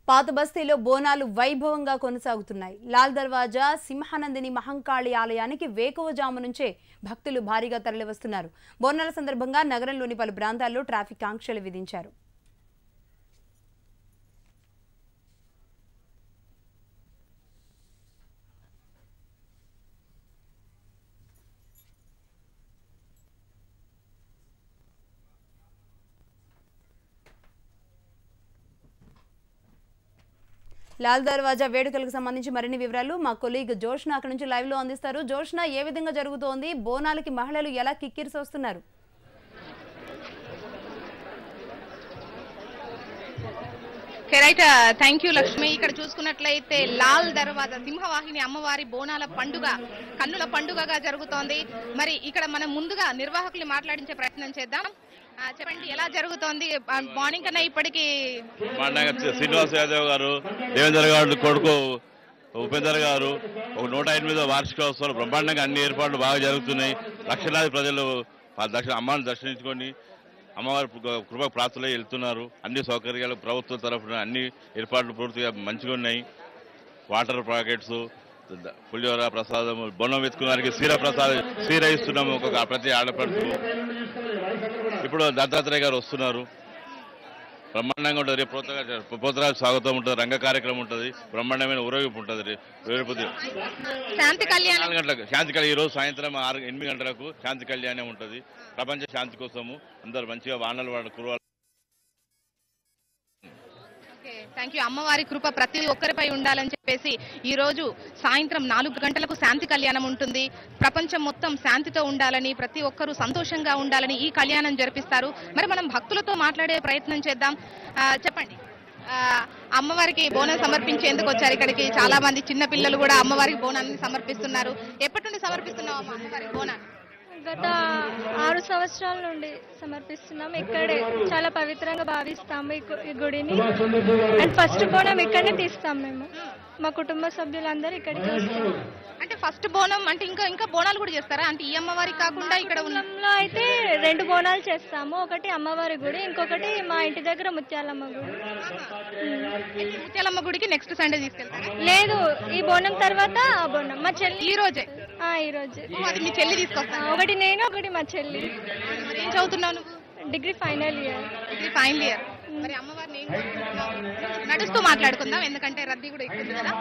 పాత బస్తీలో బోనాలు వైభవంగా కొనసాగుతున్నాయి. లాల్ దర్వాజా సింహానందిని మహంకాళి ఆలయానికి వేకువజాము నుంచే భక్తులు భారీగా తరలివస్తున్నారు. బోనాల సందర్భంగా నగరంలోని పలు ప్రాంతాల్లో ట్రాఫిక్ ఆంక్షలు విధించారు. లాల్ దర్వాజా వేడుకలకు సంబంధించి మరిన్ని వివరాలు మా కొలీగ్ జోష్నా అక్కడ నుంచి లైవ్ లో అందిస్తారు. జోష్నా, ఏ విధంగా జరుగుతోంది? బోనాలకి మహిళలు ఎలా కిక్కిరిసి వస్తున్నారు? Right, thank you Lakshmi. ఇక్కడ చూసుకున్నట్లయితే లాల్ దర్వాజా సింహవాహిని అమ్మవారి బోనాల పండుగ కన్నుల పండుగగా జరుగుతోంది. మరి ఇక్కడ మనం ముందుగా నిర్వాహకులు మాట్లాడించే ప్రయత్నం చేద్దాం. చెప్పండి, ఎలా జరుగుతోంది? మార్నింగ్ కన్నా ఇప్పటికి శ్రీనివాస్ యాదవ్ గారు, దేవేందర్ గారు కొడుకు ఉపేందర్ గారు ఒక 108వ వార్షికోత్సవాలు బ్రహ్మాండంగా అన్ని ఏర్పాట్లు బాగా జరుగుతున్నాయి. లక్షలాది ప్రజలు అమ్మని దర్శించుకొని అమ్మవారి కృప ప్రార్థనలో వెళ్తున్నారు. అన్ని సౌకర్యాలు ప్రభుత్వం తరఫున అన్ని ఏర్పాట్లు పూర్తిగా మంచిగా ఉన్నాయి. వాటర్ ప్యాకెట్స్, పులిహోర ప్రసాదం, బొన్నం వెతుకున్న వారికి సీర ఇస్తున్నాము ఒక ప్రతి ఆడపడుతు. ఇప్పుడు దత్తాత్రేయ గారు వస్తున్నారు, బ్రహ్మాండంగా ఉంటుంది. రేపు పోతరాజు స్వాగతం ఉంటుంది, రంగ కార్యక్రమం ఉంటుంది, బ్రహ్మాండమైన ఊరేగింపు ఉంటుంది. రేపు 4 గంటలకు శాంతి కళ్యాణం, ఈరోజు సాయంత్రం 8 గంటలకు శాంతి కళ్యాణం ఉంటుంది. ప్రపంచ శాంతి కోసము అందరు మంచిగా వానలు కురవాలి. Thank you. అమ్మవారి కృప ప్రతి ఒక్కరిపై ఉండాలని చెప్పేసి ఈ రోజు సాయంత్రం 4 గంటలకు శాంతి కళ్యాణం ఉంటుంది. ప్రపంచం మొత్తం శాంతితో ఉండాలని, ప్రతి ఒక్కరూ సంతోషంగా ఉండాలని ఈ కళ్యాణం జరిపిస్తారు. మరి మనం భక్తులతో మాట్లాడే ప్రయత్నం చేద్దాం. చెప్పండి, అమ్మవారికి బోనం సమర్పించేందుకు వచ్చారు ఇక్కడికి. చాలా మంది చిన్న పిల్లలు కూడా అమ్మవారికి బోనాన్ని సమర్పిస్తున్నారు. ఎప్పటి నుండి సమర్పిస్తున్నావు అమ్మ అమ్మవారికి బోనాన్ని? గత 6 సంవత్సరాల నుండి సమర్పిస్తున్నాం. ఇక్కడే చాలా పవిత్రంగా భావిస్తాము ఈ గుడిని. అండ్ ఫస్ట్ బోనం ఇక్కడనే తీస్తాం మేము. మా కుటుంబ సభ్యులందరూ ఇక్కడికి వస్తాం. అంటే ఫస్ట్ బోనం అంటే ఇంకా బోనాలు కూడా చేస్తారా? అంటే ఈ అమ్మవారికి కాకుండా ఇక్కడ ఉన్నంలో అయితే 2 బోనాలు చేస్తాము. ఒకటి అమ్మవారి గుడి, ఇంకొకటి మా ఇంటి దగ్గర ముత్యాలమ్మ గుడి. ముత్యాలమ్మ గుడికి నెక్స్ట్ సండే తీసుకెళ్తారా? లేదు, ఈ బోనం తర్వాత ఆ బోనం మా చెల్లి ఈ రోజే. అది మీ చెల్లి తీసుకొస్తా? ఒకటి నేను, ఒకటి మా చెల్లి. ఏం చదువుతున్నావు నువ్వు? Degree final year. మరి అమ్మవారిని నడుస్తూ మాట్లాడుకుందాం, ఎందుకంటే రద్దీ కూడా ఎక్కువ కదా.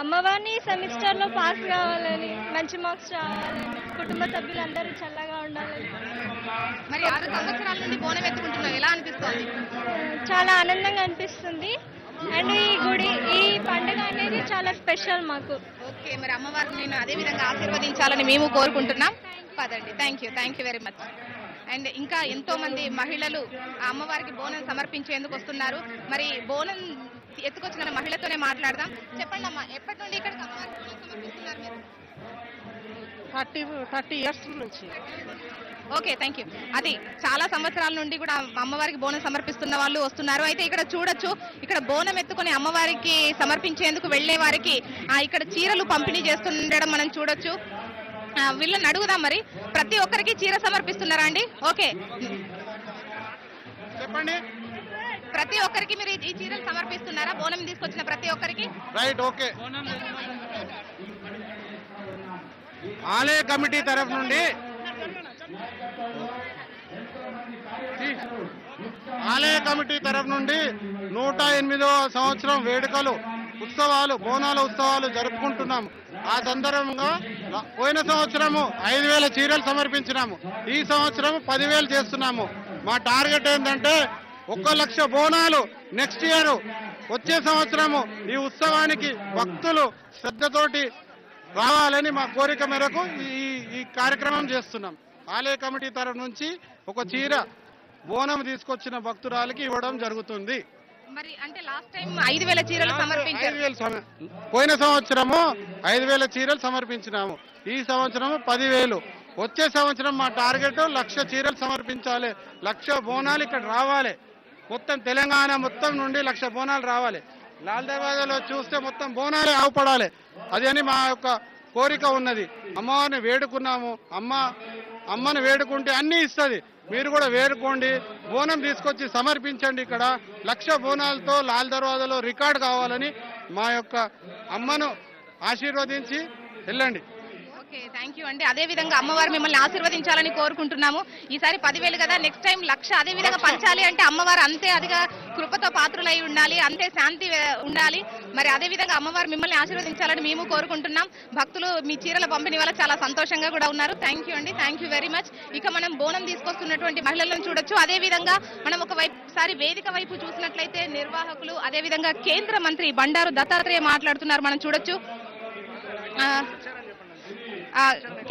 అమ్మవారిని సెమిస్టర్ లో పాస్ కావాలని, మంచి మార్క్స్ రావాలని, కుటుంబ సభ్యులందరూ చల్లగా ఉండాలని. మరి 6 సంవత్సరాల నుండి బోనం ఎత్తుకుంటున్నావు, ఎలా అనిపిస్తుంది? చాలా ఆనందంగా అనిపిస్తుంది. అండ్ ఈ గుడి, ఈ పండుగ అనేది చాలా స్పెషల్ మాకు. ఓకే, మరి అమ్మవారిని నేను అదే విధంగా ఆశీర్వదించాలని మేము కోరుకుంటున్నాం. పదండి. Thank you very much. And ఇంకా ఎంతో మంది మహిళలు అమ్మవారికి బోనం సమర్పించేందుకు వస్తున్నారు. మరి బోనం ఎత్తుకొచ్చిన మహిళతోనే మాట్లాడదాం. చెప్పండి అమ్మా, ఎప్పటి నుండి ఇక్కడికి అమ్మవారికి బోనం సమర్పిస్తున్నారు మీరు? 30 ఇయర్స్ నుంచి. Okay, thank you. అది చాలా సంవత్సరాల నుండి కూడా అమ్మవారికి బోనం సమర్పిస్తున్న వాళ్ళు వస్తున్నారు. అయితే ఇక్కడ చూడొచ్చు, ఇక్కడ బోనం ఎత్తుకుని అమ్మవారికి సమర్పించేందుకు వెళ్లే వారికి ఇక్కడ చీరలు పంపిణీ చేస్తుండడం మనం చూడొచ్చు. వీళ్ళని అడుగుదాం, మరి ప్రతి ఒక్కరికి చీర సమర్పిస్తున్నారా అండి? ఓకే, చెప్పండి. ప్రతి ఒక్కరికి మీరు ఈ చీరలు సమర్పిస్తున్నారా? బోనం తీసుకొచ్చిన ప్రతి ఒక్కరికి? Right, okay. ఆలయ కమిటీ తరఫు నుండి ఆలయ కమిటీ తరఫు నుండి 108వ సంవత్సరం వేడుకలు ఉత్సవాలు, బోనాల ఉత్సవాలు జరుపుకుంటున్నాము. ఆ సందర్భంగా పోయిన సంవత్సరము 5,000 చీరలు సమర్పించినాము. ఈ సంవత్సరం 10,000 చేస్తున్నాము. మా టార్గెట్ ఏంటంటే 1,00,000 బోనాలు నెక్స్ట్ ఇయర్, వచ్చే సంవత్సరము ఈ ఉత్సవానికి భక్తులు శ్రద్ధతోటి రావాలని మా కోరిక మేరకు ఈ కార్యక్రమం చేస్తున్నాం. ఆలయ కమిటీ తరఫు నుంచి ఒక చీర బోనం తీసుకొచ్చిన భక్తురాలకి ఇవ్వడం జరుగుతుంది. మరి అంటే లాస్ట్ టైం 5,000 చీరలు సమర్పించారు. పోయిన సంవత్సరము 5,000 చీరలు సమర్పించినాము. ఈ సంవత్సరము 10,000. వచ్చే సంవత్సరం మా టార్గెట్ 1,00,000 చీరలు సమర్పించాలి. 1,00,000 బోనాలు ఇక్కడ రావాలి. మొత్తం తెలంగాణ మొత్తం నుండి 1,00,000 బోనాలు రావాలి. లాల్ దర్వాజాలో చూస్తే మొత్తం బోనాలే ఆవుపడాలి. అది అని మా యొక్క కోరిక ఉన్నది. అమ్మవారిని వేడుకున్నాము. అమ్మను వేడుకుంటే అన్నీ ఇస్తుంది. మీరు కూడా వేడుకోండి, బోనం తీసుకొచ్చి సమర్పించండి. ఇక్కడ 1,00,000 బోనాలతో లాల్ దర్వాజాలో రికార్డ్ కావాలని మా యొక్క అమ్మను ఆశీర్వదించి వెళ్ళండి. ఓకే, థ్యాంక్ యూ అండి. అదే విధంగా అమ్మవారు మిమ్మల్ని ఆశీర్వదించాలని కోరుకుంటున్నాము. ఈసారి 10,000 కదా, నెక్స్ట్ టైం 1,00,000 అదే విధంగా పంచాలి అంటే అమ్మవారు అంతే అదిగా కృపతో పాత్రులై ఉండాలి, అంతే శాంతి ఉండాలి. మరి అదే విధంగా అమ్మవారు మిమ్మల్ని ఆశీర్వదించాలని మేము కోరుకుంటున్నాం. భక్తులు మీ చీరల పంపిణీ వల్ల చాలా సంతోషంగా కూడా ఉన్నారు. థ్యాంక్ యూ అండి, థ్యాంక్ యూ వెరీ మచ్. ఇక మనం బోనం తీసుకొస్తున్నటువంటి మహిళలను చూడొచ్చు. అదే విధంగా మనం ఒకసారి వేదిక వైపు చూసినట్లయితే నిర్వాహకులు, అదే విధంగా కేంద్ర మంత్రి బండారు దత్తాత్రేయ మాట్లాడుతున్నారు. మనం చూడొచ్చు.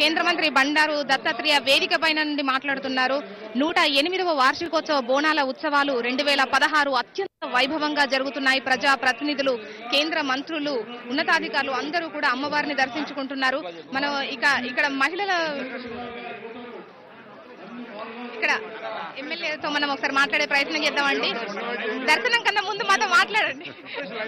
కేంద్ర మంత్రి బండారు దత్తాత్రేయ వేదిక పైన నుండి మాట్లాడుతున్నారు. 108వ వార్షికోత్సవ బోనాల ఉత్సవాలు 2016 అత్యంత వైభవంగా జరుగుతున్నాయి. ప్రజా ప్రతినిధులు, కేంద్ర మంత్రులు, ఉన్నతాధికారులు అందరూ కూడా అమ్మవారిని దర్శించుకుంటున్నారు. మనం ఇక్కడ మహిళల ఇక్కడ ఎమ్మెల్యేతో మనం ఒకసారి మాట్లాడే ప్రయత్నం చేద్దామండి. దర్శనం కన్నా ముందు మాతో మాట్లాడండి.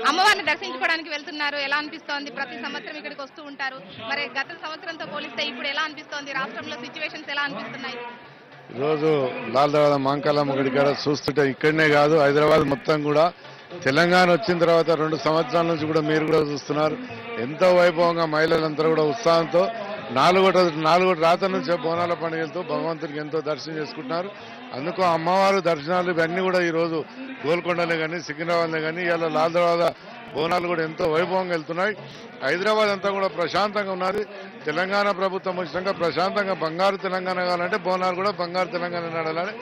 అమ్మవారిని దర్శించుకోవడానికి వెళ్తున్నారు, ఎలా అనిపిస్తోంది? ప్రతి సంవత్సరం ఇక్కడికి వస్తూ ఉంటారు. మరి గత సంవత్సరంతో పోలిస్తే ఇప్పుడు ఎలా అనిపిస్తోంది? రాష్ట్రంలో సిచ్యువేషన్స్ ఎలా అనిపిస్తున్నాయి? ఈరోజు లాల్ దర్వాజా మహంకాళమ్మ గుడి కాడ చూస్తుంటే ఇక్కడనే కాదు, హైదరాబాద్ మొత్తం కూడా తెలంగాణ వచ్చిన తర్వాత 2 సంవత్సరాల నుంచి కూడా మీరు కూడా చూస్తున్నారు. ఎంతో వైభవంగా మహిళలందరూ కూడా ఉత్సాహంతో 4 రాత్రి నుంచి బోనాల పండుగలతో భగవంతుడికి ఎంతో దర్శనం చేసుకుంటున్నారు. అందుకు అమ్మవారు దర్శనాలు ఇవన్నీ కూడా ఈరోజు గోల్కొండలే కానీ, సికింద్రాబాద్లే కానీ, ఇలా లాల్ దర్వాజా బోనాలు కూడా ఎంతో వైభవంగా వెళ్తున్నాయి. హైదరాబాద్ అంతా కూడా ప్రశాంతంగా ఉన్నది. తెలంగాణ ప్రభుత్వం వచ్చినాక ప్రశాంతంగా బంగారు తెలంగాణ కావాలంటే బోనాలు కూడా బంగారు తెలంగాణ నడాలని